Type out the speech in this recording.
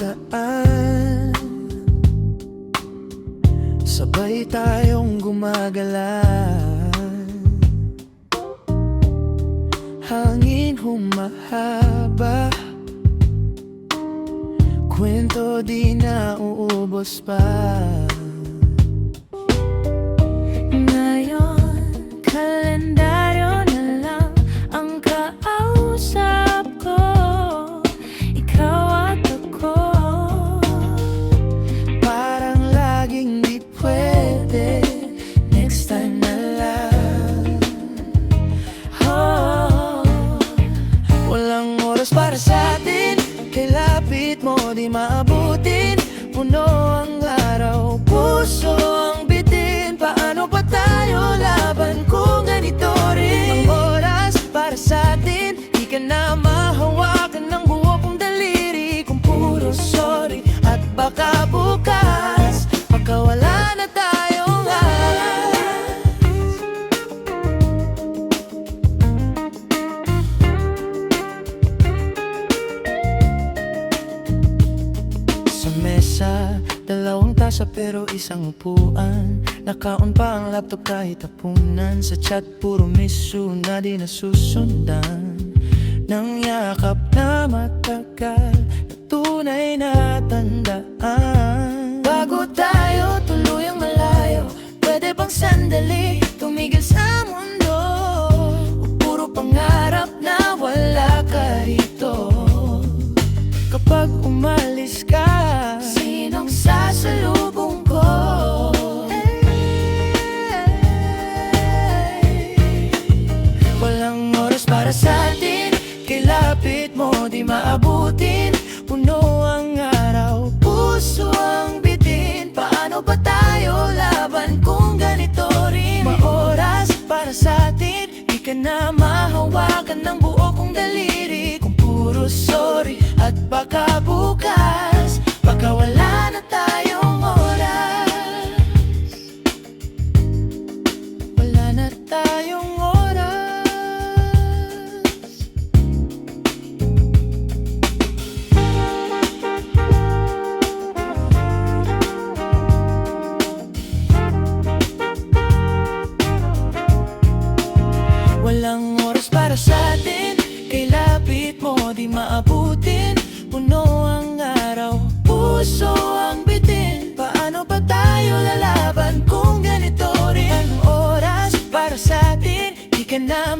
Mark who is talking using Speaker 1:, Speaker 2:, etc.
Speaker 1: saan sabay tayong gumagala. Hangin humahaba, kwento di na uubos pa.
Speaker 2: Ngayon, kalendaryo na lang ang kausap ko. Ikaw at ako,
Speaker 1: Parang laging di pwede, next time na lang.
Speaker 2: oh,
Speaker 1: Walang oras para sa atin, kay lapit mo di maabutin. Puno ang araw, puso ang bitin. Paano pa tayo laban kung ganito rin? Ang oras para sa atin, di ka na mahawakan ng buo kong daliri. Kung puro sorry at baka bukas pagkawala na tayong alas. Sa mesa, dalawang tasa pero isang upuan. Nakaon pa ang laptop kahit hapunan. Sa chat puro miso na di nasusundan. Nang yakap na matagal, na tunay na tandaan. Bago tayo tuluyang malayo, pwede bang sandali tumigil sa mundo? O puro pangarap na wala ka rito? Kapag umalis ka,
Speaker 2: sinong sasalubong ko?
Speaker 1: walang oras para sa atin, kay lapit mo di maabutin. Puno ang araw, puso ang bitin. Paano ba tayo laban kung ganito rin? Maoras para sa atin, di ka na mahawakan ng buo kong daliri. Kung puro sorry at baka bukas pagkawala na tayong oras. Wala na tayong oras. Walang oras para sa atin, kay lapit mo di maabutin. Puno ang araw, puso ang bitin. Paano pa tayo lalaban kung ganito rin? Ang oras para sa atin, di ka na